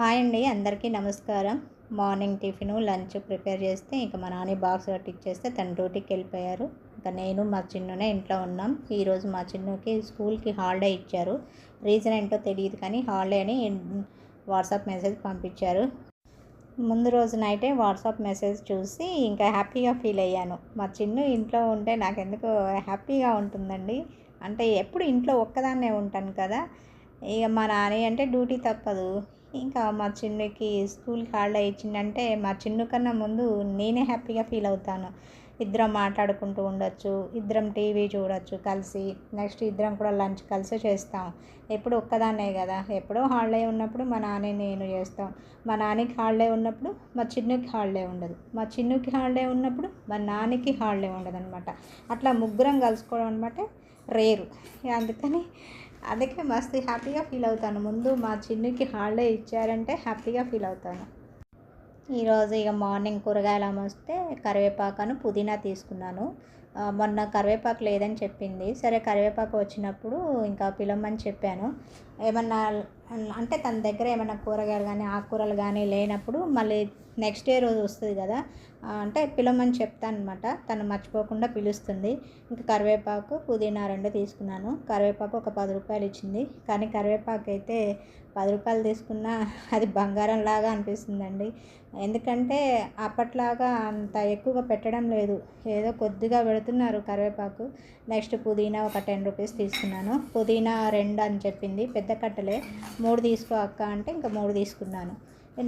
Hi అండి, అందరికీ నమస్కారం. మార్నింగ్ టిఫిను లంచ్ ప్రిపేర్ చేస్తే ఇంకా మా నాన్న బాక్స్ కట్టిచ్చేస్తే తను డ్యూటీకి వెళ్ళిపోయారు. ఇంకా నేను మా చిన్నునే ఇంట్లో ఉన్నాం. ఈరోజు మా చిన్నుకి స్కూల్కి హాలిడే ఇచ్చారు. రీజన్ ఏంటో తెలియదు కానీ హాలిడే అని వాట్సాప్ మెసేజ్ పంపించారు. ముందు రోజు నైటే వాట్సాప్ మెసేజ్ చూసి ఇంకా హ్యాపీగా ఫీల్ అయ్యాను. మా చిన్ను ఇంట్లో ఉంటే నాకెందుకో హ్యాపీగా ఉంటుందండి. అంటే ఎప్పుడు ఇంట్లో ఒక్కదాన్నే ఉంటాను కదా, ఇక మా నాన్న అంటే డ్యూటీ తప్పదు. ఇంకా మా చిన్నుకి స్కూల్కి హాలిడే ఇచ్చిందంటే మా చిన్ను కన్నా ముందు నేనే హ్యాపీగా ఫీల్ అవుతాను. ఇద్దరం మాట్లాడుకుంటూ ఉండొచ్చు, ఇద్దరం టీవీ చూడొచ్చు కలిసి. నెక్స్ట్ ఇద్దరం కూడా లంచ్ కలిసి చేస్తాం. ఎప్పుడు ఒక్కదాన్నే కదా, ఎప్పుడో హాలిడే ఉన్నప్పుడు మా నాన్న నేను చేస్తాం. మా నాన్నకి హాలిడే ఉన్నప్పుడు మా చిన్నుకి హాలిడే ఉండదు, మా చిన్నుకి హాలిడే ఉన్నప్పుడు మా నాన్నకి హాలిడే ఉండదు అనమాట. అట్లా ముగ్గురం కలుసుకోవడం అనమాట రేరు. అందుకని అందుకే మస్తు హ్యాపీగా ఫీల్ అవుతాను. ముందు మా చిన్నుకి హాలిడే ఇచ్చారంటే హ్యాపీగా ఫీల్ అవుతాను. ఈరోజు ఇక మార్నింగ్ కూరగాయలు వస్తే కరివేపాకును పుదీనా తీసుకున్నాను. మొన్న కరివేపాకు లేదని చెప్పింది. సరే కరివేపాకు వచ్చినప్పుడు ఇంకా పిలవమని చెప్పాను. ఏమన్నా అంటే తన దగ్గర ఏమైనా కూరగాయలు కానీ ఆకుకూరలు కానీ లేనప్పుడు మళ్ళీ నెక్స్ట్ డే రోజు వస్తుంది కదా, అంటే పిలవమని చెప్తాను అనమాట. తను మర్చిపోకుండా పిలుస్తుంది. ఇంకా కరివేపాకు పుదీనా 2 తీసుకున్నాను. కరివేపాకు ఒక 10 రూపాయలు ఇచ్చింది. కానీ కరివేపాకు అయితే 10 రూపాయలు తీసుకున్నా అది బంగారం లాగా అనిపిస్తుందండి. ఎందుకంటే అప్పట్లాగా అంత ఎక్కువగా పెట్టడం లేదు, ఏదో కొద్దిగా పెడుతున్నారు కరివేపాకు. నెక్స్ట్ పుదీనా ఒక 10 రూపీస్ తీసుకున్నాను. పుదీనా 2 అని చెప్పింది, పెద్ద కట్టలే. 3 తీసుకో అక్క అంటే ఇంకా 3 తీసుకున్నాను.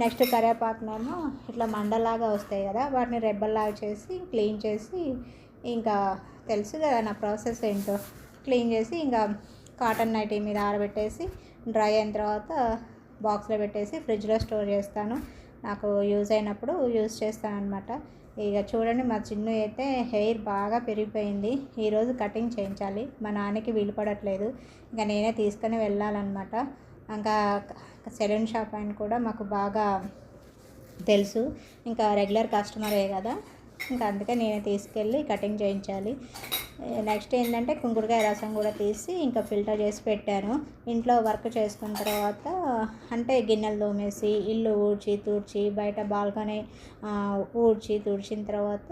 నెక్స్ట్ కరివేపాకునేమో ఇట్లా మండలాగా వస్తాయి కదా, వాటిని రెబ్బల్లాగా చేసి క్లీన్ చేసి, ఇంకా తెలుసు కదా నా ప్రాసెస్ ఏంటో, క్లీన్ చేసి ఇంకా కాటన్ నైటీ మీద ఆరబెట్టేసి డ్రై అయిన తర్వాత బాక్స్లో పెట్టేసి ఫ్రిడ్జ్లో స్టోర్ చేస్తాను. నాకు యూజ్ అయినప్పుడు యూజ్ చేస్తాను అనమాట. ఇక చూడండి మా చిన్ను అయితే హెయిర్ బాగా పెరిగిపోయింది. ఈరోజు కటింగ్ చేయించాలి. మా నాన్నకి వీలు పడట్లేదు, ఇంకా నేనే తీసుకొని వెళ్ళాలన్నమాట. ఇంకా సెలూన్ షాప్ ఆయన కూడా మాకు బాగా తెలుసు, ఇంకా రెగ్యులర్ కస్టమరే కదా, ఇంకా అందుకే నేనే తీసుకెళ్ళి కటింగ్ చేయించాలి. నెక్స్ట్ ఏంటంటే కుంకుడుకాయ రసం కూడా తీసి ఇంకా ఫిల్టర్ చేసి పెట్టాను. ఇంట్లో వర్క్ చేసుకున్న తర్వాత అంటే గిన్నెలు తోమేసి ఇల్లు ఊడ్చి తుడిచి బయట బాల్కనీ ఊడ్చి తుడిచిన తర్వాత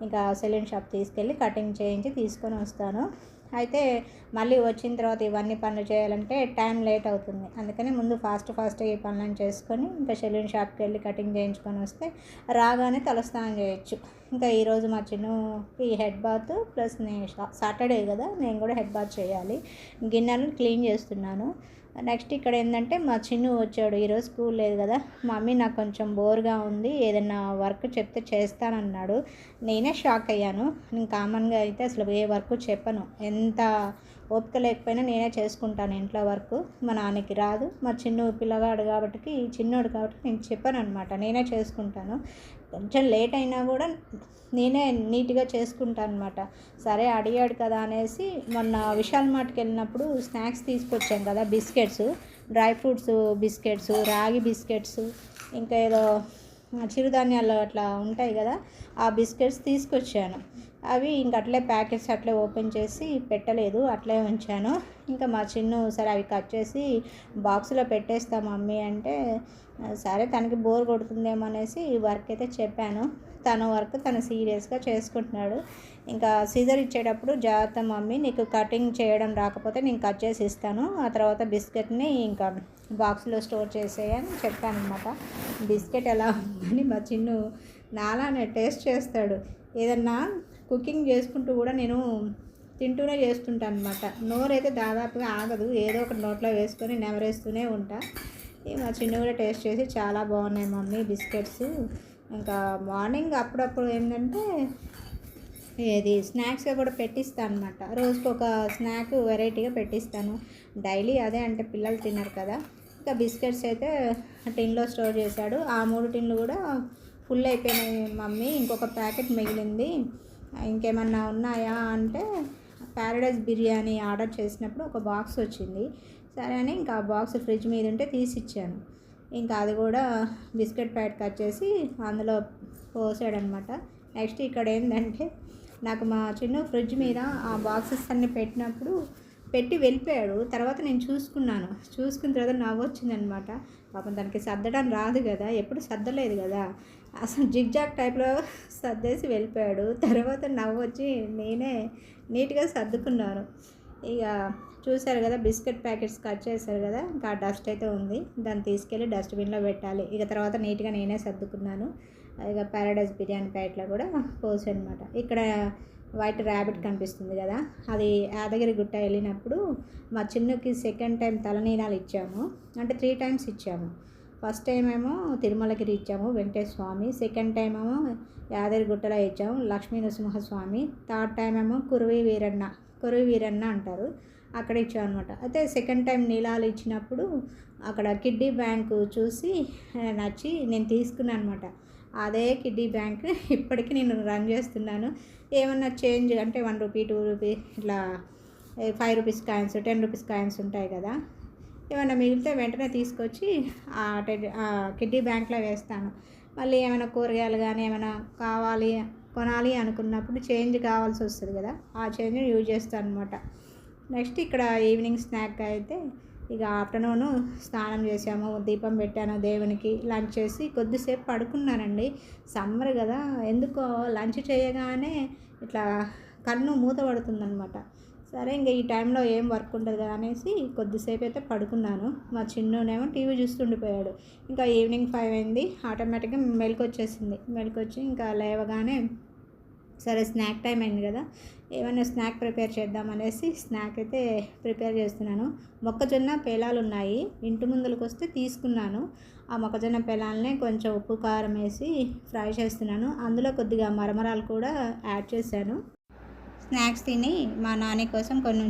ఇంకా సెలూన్ షాప్ తీసుకెళ్ళి కటింగ్ చేయించి తీసుకొని వస్తాను. అయితే మళ్ళీ వచ్చిన తర్వాత ఇవన్నీ పనులు చేయాలంటే టైం లేట్ అవుతుంది. అందుకని ముందు ఫాస్ట్గా ఈ పనులను చేసుకొని ఇంకా సెలూన్ షాప్కి వెళ్ళి కటింగ్ చేయించుకొని వస్తే రాగానే తలస్నానం చేయొచ్చు. ఇంకా ఈరోజు మా చిన్నుకి హెడ్ బాత్ ప్లస్ నేను సాటర్డే కదా, నేను కూడా హెడ్ బాత్ చేయాలి. గిన్నెలను క్లీన్ చేస్తున్నాను. నెక్స్ట్ ఇక్కడ ఏంటంటే మా చిన్ను వచ్చాడు. ఈరోజు స్కూల్ లేదు కదా, మమ్మీ నాకు కొంచెం బోర్గా ఉంది, ఏదైనా వర్క్ చెప్తే చేస్తానన్నాడు. నేనే షాక్ అయ్యాను. నేను కామన్గా అయితే అసలు ఏ వర్క్ చెప్పను, ఎంత ఓపిక లేకపోయినా నేనే చేసుకుంటాను ఇంట్లో వర్క్. మా నాన్నకి రాదు, మా చిన్ను పిల్లగాడు కాబట్టి చిన్నోడు కాబట్టి నేను చెప్పాను అనమాట, నేనే చేసుకుంటాను. కొంచెం లేట్ అయినా కూడా నేనే నీట్గా చేసుకుంటాను అనమాట. సరే అడిగాడు కదా అనేసి మొన్న విశాల్ మార్ట్కి వెళ్ళినప్పుడు స్నాక్స్ తీసుకొచ్చాం కదా, బిస్కెట్స్, డ్రై ఫ్రూట్స్ బిస్కెట్స్, రాగి బిస్కెట్స్, ఇంకా ఏదో చిరుధాన్యాలు అట్లా ఉంటాయి కదా, ఆ బిస్కెట్స్ తీసుకొచ్చాను. అవి ఇంక అట్లే ప్యాకెట్స్ అట్లే ఓపెన్ చేసి పెట్టలేదు, అట్లే ఉంచాను. ఇంకా మా చిన్ను సరే అవి కట్ చేసి బాక్స్లో పెట్టేస్తా మమ్మీ అంటే, సరే తనకి బోర్ కొడుతుందేమో అనేసి ఈ వర్క్ అయితే చెప్పాను. తన వర్క్ తను సీరియస్గా చేసుకుంటున్నాడు. ఇంకా సీజర్ ఇచ్చేటప్పుడు జాగ్రత్త మమ్మీ, నీకు కటింగ్ చేయడం రాకపోతే నేను కట్ చేసి ఇస్తాను, ఆ తర్వాత బిస్కెట్ని ఇంకా బాక్స్లో స్టోర్ చేసేయని చెప్పాను అనమాట. బిస్కెట్ ఎలా ఉందని మా చిన్ను నాలానే టేస్ట్ చేస్తాడు. ఏదన్నా కుకింగ్ చేసుకుంటూ కూడా నేను తింటూనే చేస్తుంటాను అనమాట. నోరైతే దాదాపుగా ఆగదు, ఏదో ఒకటి నోట్లో వేసుకొని నెమరేస్తూనే ఉంటా. మా చిన్ను కూడా టేస్ట్ చేసి చాలా బాగున్నాయి మమ్మీ బిస్కెట్స్. ఇంకా మార్నింగ్ అప్పుడప్పుడు ఏంటంటే ఏది స్నాక్స్గా కూడా పెట్టిస్తాను అనమాట. రోజుకి ఒక స్నాక్ వెరైటీగా పెట్టిస్తాను. డైలీ అదే అంటే పిల్లలు తిన్నారు కదా. ఇంకా బిస్కెట్స్ అయితే టిన్లో స్టోర్ చేశాడు. ఆ 3 టిన్లు కూడా ఫుల్ అయిపోయినాయి మమ్మీ, ఇంకొక ప్యాకెట్ మిగిలింది, ఇంకేమన్నా ఉన్నాయా అంటే ప్యారడైజ్ బిర్యానీ ఆర్డర్ చేసినప్పుడు ఒక బాక్స్ వచ్చింది. సరే అని ఇంకా ఆ బాక్స్ ఫ్రిడ్జ్ మీద ఉంటే తీసిచ్చాను. ఇంకా అది కూడా బిస్కెట్ ప్యాకెట్ కట్ చేసి అందులో పోసాడనమాట. నెక్స్ట్ ఇక్కడ ఏంటంటే నాకు మా చిన్న ఫ్రిడ్జ్ మీద ఆ బాక్సెస్ అన్నీ పెట్టినప్పుడు పెట్టి వెళ్ళిపోయాడు. తర్వాత నేను చూసుకున్నాను. చూసుకున్న తర్వాత నవ్వొచ్చిందనమాట. పాపం తనకి సర్దడం రాదు కదా, ఎప్పుడు సర్దలేదు కదా, అసలు జిగ్జాగ్ టైప్లో సర్దేసి వెళ్ళిపోయాడు. తర్వాత నవ్వొచ్చి నేనే నీట్గా సర్దుకున్నాను. ఇక చూసారు కదా, బిస్కెట్ ప్యాకెట్స్ కట్ చేశారు కదా, ఇంకా ఆ డస్ట్ అయితే ఉంది, దాన్ని తీసుకెళ్ళి డస్ట్బిన్లో పెట్టాలి. ఇక తర్వాత నీట్గా నేనే సర్దుకున్నాను. ఇక ప్యారడైజ్ బిర్యానీ ప్యాకెట్లో కూడా పోసి అనమాట. ఇక్కడ వైట్ ర్యాబిట్ కనిపిస్తుంది కదా, అది యాదగిరిగుట్ట వెళ్ళినప్పుడు మా చిన్నుకి సెకండ్ టైం తలనీలాలు ఇచ్చాము. అంటే 3 టైమ్స్ ఇచ్చాము. ఫస్ట్ టైం ఏమో తిరుమలగిరి ఇచ్చాము వెంకటేశ్వర స్వామి, సెకండ్ టైం ఏమో యాదగిరిగుట్టలో ఇచ్చాము లక్ష్మీ నరసింహస్వామి, థర్డ్ టైం ఏమో కురువి వీరన్న అంటారు, అక్కడ ఇచ్చాం అనమాట. అయితే సెకండ్ టైం నీలాలు ఇచ్చినప్పుడు అక్కడ కిడ్నీ బ్యాంకు చూసి నచ్చి నేను తీసుకున్నాను అనమాట. అదే కిడ్నీ బ్యాంక్ ఇప్పటికీ నేను రన్ చేస్తున్నాను. ఏమన్నా చేంజ్ అంటే 1 రూపీ 2 రూపీ ఇట్లా 5 రూపీస్ కాయిన్స్ 10 రూపీస్ కాయిన్స్ ఉంటాయి కదా, ఏమైనా మిగిలితే వెంటనే తీసుకొచ్చి ఆ కిడ్నీ బ్యాంక్లో వేస్తాను. మళ్ళీ ఏమైనా కూరగాయలు కానీ ఏమైనా కొనాలి అనుకున్నప్పుడు చేంజ్ కావాల్సి వస్తుంది కదా, ఆ చేంజ్ యూజ్ చేస్తాను అనమాట. నెక్స్ట్ ఇక్కడ ఈవినింగ్ స్నాక్ అయితే ఇక ఆఫ్టర్నూను స్నానం చేసాము, దీపం పెట్టాను దేవునికి, లంచ్ చేసి కొద్దిసేపు పడుకున్నానండి. సమ్మర్ కదా, ఎందుకో లంచ్ చేయగానే ఇట్లా కన్ను మూత పడుతుందనమాట. సరే ఇంకా ఈ టైంలో ఏం వర్క్ ఉంటుంది కదా అనేసి కొద్దిసేపు అయితే పడుకున్నాను. మా చిన్నోనేమో టీవీ చూస్తుండిపోయాడు. ఇంకా ఈవినింగ్ 5 అయింది, ఆటోమేటిక్గా మెలకు వచ్చి ఇంకా లేవగానే సరే స్నాక్ టైం అయింది కదా, ఏమైనా స్నాక్ ప్రిపేర్ చేద్దామనేసి స్నాక్ అయితే ప్రిపేర్ చేస్తున్నాను. మొక్కజొన్న పేలాలు ఉన్నాయి, ఇంటి ముందులకు వస్తే తీసుకున్నాను. ఆ మొక్కజొన్న పేలాలనే కొంచెం ఉప్పు కారం వేసి ఫ్రై చేస్తున్నాను. అందులో కొద్దిగా మరమరాలు కూడా యాడ్ చేశాను. స్నాక్స్ తిని మా నాని కోసం కొన్ని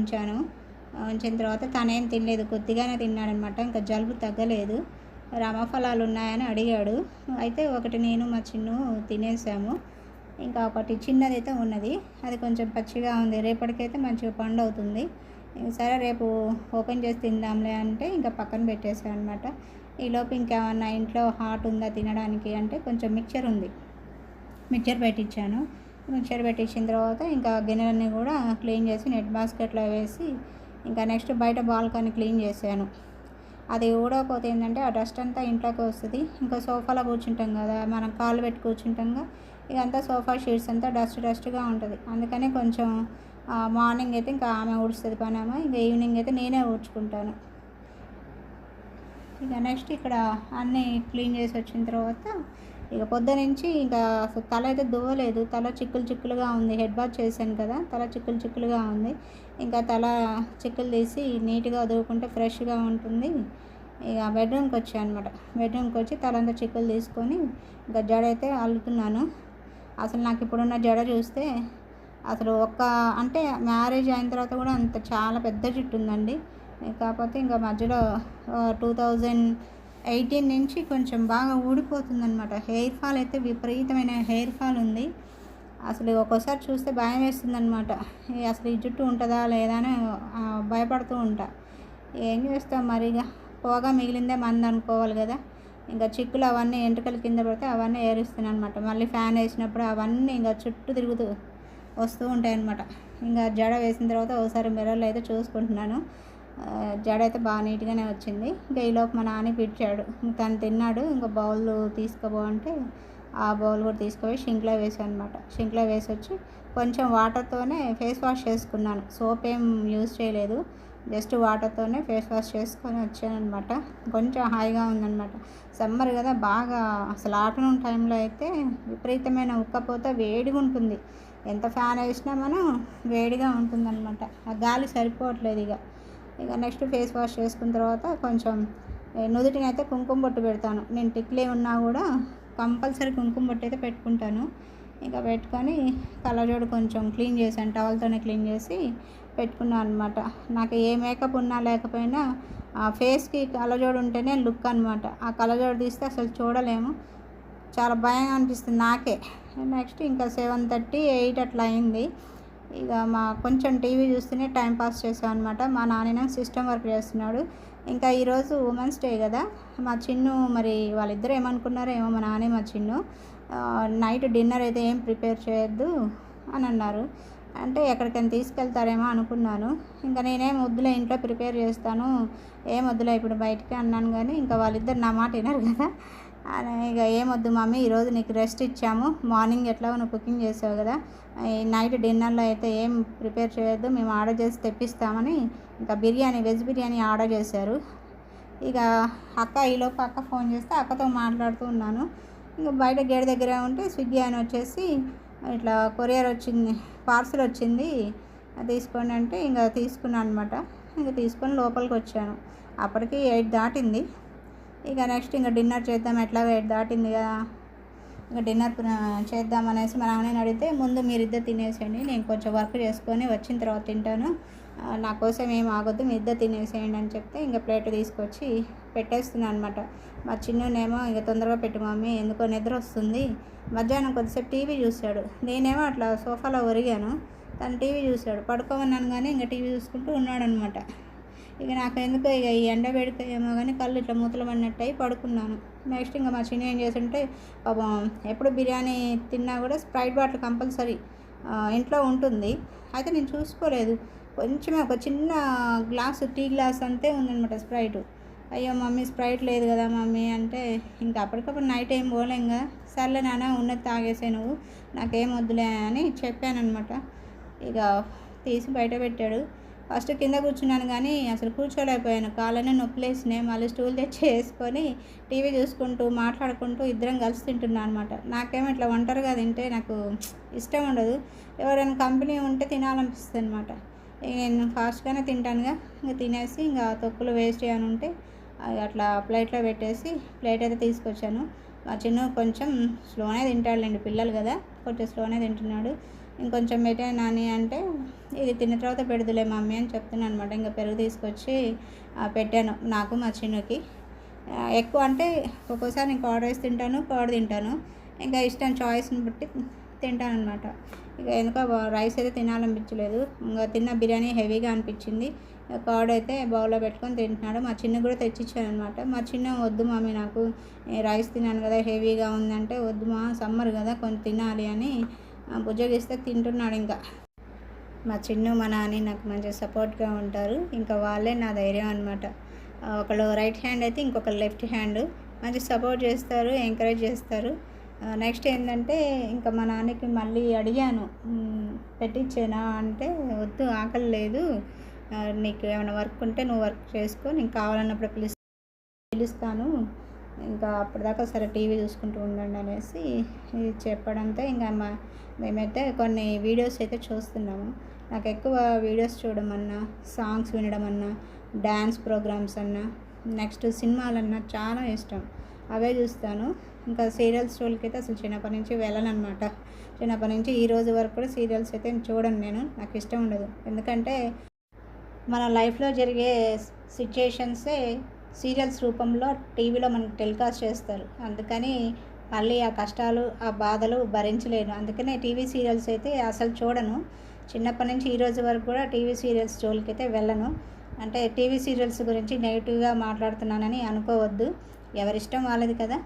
ఉంచిన తర్వాత తనేం తినలేదు, కొద్దిగానే తిన్నాడనమాట. ఇంకా జలుబు తగ్గలేదు. రామఫలాలు ఉన్నాయని అడిగాడు. అయితే ఒకటి నేను మా చిన్ను తినేసాము. ఇంకా ఒకటి చిన్నది అయితే ఉన్నది, అది కొంచెం పచ్చిగా ఉంది, రేపటికైతే మంచిగా పండు అవుతుంది. సరే రేపు ఓపెన్ చేసి తిందాంలే అంటే ఇంకా పక్కన పెట్టేసాను అనమాట. ఈలోపు ఇంకేమన్నా ఇంట్లో హాట్ ఉందా తినడానికి అంటే కొంచెం మిక్చర్ ఉంది, మిక్చర్ పెట్టించిన తర్వాత ఇంకా గిన్నెలన్నీ కూడా క్లీన్ చేసి నెట్ బాస్కెట్లో వేసి ఇంకా నెక్స్ట్ బయట బాల్కనీ క్లీన్ చేశాను. అది ఊడకపోతే ఏంటంటే ఆ డస్ట్ అంతా ఇంట్లోకి వస్తుంది. ఇంకా సోఫాలో కూర్చుంటాం కదా, మనం కాళ్ళు పెట్టి కూర్చుంటాంగా, ఇదంతా సోఫా షీట్స్ అంతా డస్ట్గా ఉంటుంది. అందుకని కొంచెం మార్నింగ్ అయితే ఇంకా ఆమె ఊడుస్తుంది పనేమో, ఇంకా ఈవినింగ్ అయితే నేనే ఊడ్చుకుంటాను. ఇక నెక్స్ట్ ఇక్కడ అన్నీ క్లీన్ చేసి వచ్చిన తర్వాత ఇక పొద్దునుంచి ఇంకా తల అయితే దువ్వలేదు, తల చిక్కులుగా ఉంది. హెడ్ బాత్ చేశాను కదా, తల చిక్కులుగా ఉంది. ఇంకా తల చిక్కులు తీసి నీట్గా దువ్వుకుంటే ఫ్రెష్గా ఉంటుంది. ఇక బెడ్రూమ్కి వచ్చాను అనమాట. బెడ్రూమ్కి వచ్చి తలంతా చిక్కులు తీసుకొని ఇంకా జడ అయితే అల్లుతున్నాను. అసలు నాకు ఇప్పుడున్న జడ చూస్తే అసలు అంటే మ్యారేజ్ అయిన తర్వాత కూడా అంత చాలా పెద్ద జుట్టు ఉందండి. కాకపోతే ఇంకా మధ్యలో 2018 నుంచి కొంచెం బాగా ఊడిపోతుందన్నమాట. హెయిర్ ఫాల్ అయితే విపరీతమైన హెయిర్ ఫాల్ ఉంది. అసలు ఒక్కోసారి చూస్తే భయం వేస్తుందన్నమాట. అసలు ఈ జుట్టు ఉంటుందా లేదా అని భయపడుతూ ఉంటా. ఏం చేస్తాం మరి, ఇక పోగా మిగిలిందే మంది అనుకోవాలి కదా. ఇంకా చిక్కులు అవన్నీ ఎంట్రుకలు కింద పడితే అవన్నీ ఏరుస్తున్నాను అనమాట. మళ్ళీ ఫ్యాన్ వేసినప్పుడు అవన్నీ ఇంకా చుట్టూ తిరుగుతూ వస్తూ ఉంటాయి అన్నమాట. ఇంకా జడ వేసిన తర్వాత ఒకసారి మిర్రర్లో అయితే చూసుకుంటున్నాను. జడ అయితే బాగా నీట్గానే వచ్చింది. ఇంకా ఈలోపు మా నాని పిలిచాడు, తను తిన్నాడు. ఇంకా బౌల్ తీసుకోబో అంటే ఆ బౌల్ కూడా తీసుకుపోయి షింక్లో వేసాను అనమాట. షింక్లో వేసి వచ్చి కొంచెం వాటర్తోనే ఫేస్ వాష్ చేసుకున్నాను. సోప్ ఏం యూజ్ చేయలేదు, జస్ట్ వాటర్తోనే ఫేస్ వాష్ చేసుకొని వచ్చాను అనమాట. కొంచెం హాయిగా ఉందన్నమాట. సమ్మర్ కదా, బాగా అసలు ఆఫ్టర్నూన్ టైంలో అయితే విపరీతమైన ఉక్కపోత వేడిగా ఉంటుంది. ఎంత ఫ్యాన్ వేసినా మనం వేడిగా ఉంటుందన్నమాట. ఆ గాలి సరిపోవట్లేదు. ఇక నెక్స్ట్ ఫేస్ వాష్ చేసుకున్న తర్వాత కొంచెం నుదుటినైతే కుంకుమ బొట్టు పెడతాను. నేను టిక్లీ ఉన్నా కూడా కంపల్సరీ కుంకుమ బొట్టు అయితే పెట్టుకుంటాను. ఇంకా పెట్టుకొని కళ్ళజోడు కొంచెం క్లీన్ చేశాను, టవల్తోనే క్లీన్ చేసి పెట్టుకున్నాను అనమాట. నాకు ఏ మేకప్ ఉన్నా లేకపోయినా ఫేస్కి కళ్ళజోడు ఉంటేనే లుక్ అనమాట. ఆ కళ్ళజోడు తీస్తే అసలు చూడలేము, చాలా భయం అనిపిస్తుంది నాకే. నెక్స్ట్ ఇంకా 7:30, 8 అట్లా అయింది. ఇక కొంచెం టీవీ చూస్తూనే టైం పాస్ చేసాం అనమాట. మా నాన్న సిస్టమ్ వర్క్ చేస్తున్నాడు. ఇంకా ఈరోజు ఉమెన్స్ డే కదా, మా చిన్ను మరి వాళ్ళిద్దరూ ఏమనుకున్నారో ఏమో, మా నాన్న మా చిన్ను నైట్ డిన్నర్ అయితే ఏం ప్రిపేర్ చేయొద్దు అని అన్నారు. అంటే ఎక్కడికైనా తీసుకెళ్తారేమో అనుకున్నాను. ఇంకా నేనేం వద్దులే, ఇంట్లో ప్రిపేర్ చేస్తాను, ఏం వద్దులే ఇప్పుడు బయటికి అన్నాను. కానీ ఇంకా వాళ్ళిద్దరు నా మాట వినరు కదా. ఇక ఏమొద్దు మమ్మీ, ఈరోజు నీకు రెస్ట్ ఇచ్చాము, మార్నింగ్ ఎట్లాగో నువ్వు కుకింగ్ చేసావు కదా, ఈ నైట్ డిన్నర్లో అయితే ఏం ప్రిపేర్ చేయొద్దు, మేము ఆర్డర్ చేసి తెప్పిస్తామని ఇంకా వెజ్ బిర్యానీ ఆర్డర్ చేశారు. ఇక ఈలోపు అక్క ఫోన్ చేస్తే అక్కతో మాట్లాడుతూ ఉన్నాను. ఇంకా బయట గేట్ దగ్గర ఉంటే స్విగ్గీ అని వచ్చేసి ఇట్లా కొరియర్ వచ్చింది, పార్సల్ వచ్చింది, తీసుకోండి అంటే ఇంకా తీసుకున్నాను అనమాట. ఇంకా తీసుకొని లోపలికి వచ్చాను. అప్పటికి 8 దాటింది. ఇక నెక్స్ట్ ఇంకా డిన్నర్ చేద్దాం, ఎట్లాగో 8 దాటింది కదా, ఇంకా డిన్నర్ చేద్దామనేసి మా నాన్నని అడిగితే, ముందు మీరిద్దరు తినేసేయండి, నేను కొంచెం వర్క్ చేసుకొని వచ్చిన తర్వాత తింటాను, నా కోసం ఏం ఆగొద్దు, మీ ఇద్దరు తినేసేయండి అని చెప్తే ఇంకా ప్లేట్ తీసుకొచ్చి పెట్టేస్తున్నాను అనమాట. మా చిన్ననేమో ఇక తొందరగా పెట్టు మమ్మీ, ఎందుకో నిద్ర వస్తుంది, మధ్యాహ్నం కొద్దిసేపు టీవీ చూశాడు, నేనేమో అట్లా సోఫాలో ఒరిగాను, తను టీవీ చూశాడు, పడుకోమన్నాను కానీ ఇంకా టీవీ చూసుకుంటూ ఉన్నాడనమాట. ఇక నాకు ఎందుకో ఇక ఈ ఎండ పెడితే ఏమో కానీ కళ్ళు ఇట్లా మూతలు పడినట్టు అయి పడుకున్నాను. నెక్స్ట్ ఇంకా మా చిన్న ఏం చేస్తుంటే, పాపం ఎప్పుడు బిర్యానీ తిన్నా కూడా స్ప్రైట్ బాటిల్ కంపల్సరీ ఇంట్లో ఉంటుంది. అయితే నేను చూసుకోలేదు, కొంచెమే ఒక చిన్న గ్లాసు, టీ గ్లాస్ అంతే ఉందన్నమాట స్ప్రైట్. అయ్యో మమ్మీ స్ప్రైట్ లేదు కదా మమ్మీ అంటే, ఇంకా అప్పటికప్పుడు నైట్ ఏం పోలేం కదా, సర్లే నాన్న ఉన్నది తాగేసే నువ్వు, నాకేం వద్దులే అని చెప్పానమాట. ఇక తీసి బయట పెట్టాడు. ఫస్ట్ కింద కూర్చున్నాను కానీ అసలు కూర్చోలేకపోయాను, కాళ్ళనే నొప్పులేసినాయి. మళ్ళీ స్టూల్ తెచ్చి వేసుకొని టీవీ చూసుకుంటూ మాట్లాడుకుంటూ ఇద్దరం కలిసి తింటున్నాను అనమాట. నాకేమో ఇట్లా ఒంటరిగా తింటే నాకు ఇష్టం ఉండదు, ఎవరైనా కంపెనీ ఉంటే తినాలనిపిస్తుంది అనమాట. నేను ఫాస్ట్గానే తింటానుగా, ఇంకా తినేసి ఇంకా తొక్కులు వేస్ట్ చేయని ఉంటే అట్లా ప్లేట్లో పెట్టేసి ప్లేట్ అయితే తీసుకొచ్చాను. మా చిన్న కొంచెం స్లోనే తింటాడులేండి, పిల్లలు కదా, కొంచెం స్లోనే తింటున్నాడు. ఇంకొంచెం పెట్టే నాని అంటే, ఇది తిన్న తర్వాత పెడదులే మమ్మీ అని చెప్తున్నాను అనమాట. ఇంకా పెరుగు తీసుకొచ్చి పెట్టాను నాకు మా చిన్నకి. ఎక్కువ అంటే ఒక్కోసారి ఇంకా ఆర్డర్ వేసి తింటాను, కర్డ్ తింటాను, ఇంకా ఇష్టం చాయిస్ని బట్టి తింటాను అనమాట. ఇక ఎందుకో రైస్ అయితే తినాలనిపించలేదు, ఇంకా తిన్న బిర్యానీ హెవీగా అనిపించింది. కర్డ్ అయితే బౌల్లో పెట్టుకొని తింటున్నాడు. మా చిన్న కూడా తెచ్చిచ్చాను అనమాట. మా చిన్న వద్దు మమ్మీ, నాకు రైస్ తిన్నాను కదా హెవీగా ఉందంటే, వద్దు మా సమ్మర్ కదా కొంచెం తినాలి అని బుజ్జగిస్తే తింటున్నాడు. ఇంకా మా చిన్న మా నాని నాకు మంచిగా సపోర్ట్గా ఉంటారు, ఇంకా వాళ్ళే నా ధైర్యం అనమాట. ఒకళ్ళు రైట్ హ్యాండ్ అయితే ఇంకొకరు లెఫ్ట్ హ్యాండ్, మంచి సపోర్ట్ చేస్తారు, ఎంకరేజ్ చేస్తారు. నెక్స్ట్ ఏంటంటే, ఇంకా మా నాన్నకి మళ్ళీ అడిగాను, పెట్టించేనా అంటే, వద్దు ఆకలి లేదు, నీకు ఏమైనా వర్క్ ఉంటే నువ్వు వర్క్ చేసుకో, నీకు కావాలన్నప్పుడు పిలుస్తాను, ఇంకా అప్పటిదాకా సరే టీవీ చూసుకుంటూ ఉండండి అనేసి చెప్పడంతో ఇంకా మేమైతే కొన్ని వీడియోస్ అయితే చూస్తున్నాము. నాకు ఎక్కువ వీడియోస్ చూడమన్నా, సాంగ్స్ వినడం అన్నా, డ్యాన్స్ ప్రోగ్రామ్స్ అన్నా, నెక్స్ట్ సినిమాలన్నా చాలా ఇష్టం, అవే చూస్తాను. ఇంకా సీరియల్స్ షోలకి అయితే అసలు చిన్నప్పటి నుంచి వెళ్ళను అనమాట. చిన్నప్పటి నుంచి ఈ రోజు వరకు కూడా సీరియల్స్ అయితే చూడను నేను, నాకు ఇష్టం ఉండదు. ఎందుకంటే మన లైఫ్లో జరిగే సిచ్యుయేషన్సే సీరియల్స్ రూపంలో టీవీలో మనకు టెలికాస్ట్ చేస్తారు, అందుకని మళ్ళీ ఆ కష్టాలు ఆ బాధలు భరించలేను, అందుకనే టీవీ సీరియల్స్ అయితే అసలు చూడను. చిన్నప్పటి నుంచి ఈ రోజు వరకు కూడా టీవీ సీరియల్స్ జోలికి అయితే వెళ్ళను. అంటే టీవీ సీరియల్స్ గురించి నెగిటివ్గా మాట్లాడుతున్నానని అనుకోవద్దు, ఎవరిష్టం వాళ్ళది కదా.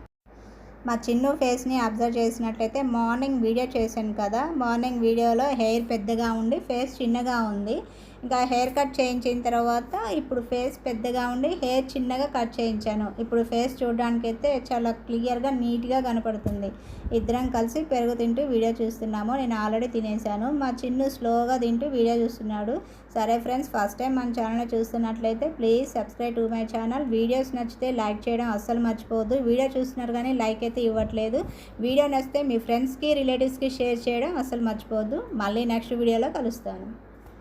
మా చిన్న ఫేస్ని అబ్జర్వ్ చేసినట్లయితే మార్నింగ్ వీడియో చేశాను కదా, మార్నింగ్ వీడియోలో హెయిర్ పెద్దగా ఉండి ఫేస్ చిన్నగా ఉంది. ఇంకా హెయిర్ కట్ చేయించిన తర్వాత ఇప్పుడు ఫేస్ పెద్దగా ఉండి హెయిర్ చిన్నగా కట్ చేయించాను. ఇప్పుడు ఫేస్ చూడడానికి అయితే చాలా క్లియర్గా నీట్గా కనపడుతుంది. ఇద్దరం కలిసి పెరుగు తింటూ వీడియో చూస్తున్నాము. నేను ఆల్రెడీ తినేసాను, మా చిన్ను స్లోగా తింటూ వీడియో చూస్తున్నాడు. సరే ఫ్రెండ్స్, ఫస్ట్ టైం మన ఛానల్ చూస్తున్నట్లయితే please subscribe to my channel. Videos నచ్చితే లైక్ చేయడం అస్సలు మర్చిపోవద్దు. వీడియో చూస్తున్నారు కానీ లైక్ అయితే ఇవ్వట్లేదు. వీడియో నచ్చితే మీ ఫ్రెండ్స్కి రిలేటివ్స్కి షేర్ చేయడం అస్సలు మర్చిపోవద్దు. మళ్ళీ నెక్స్ట్ వీడియోలో కలుస్తాను.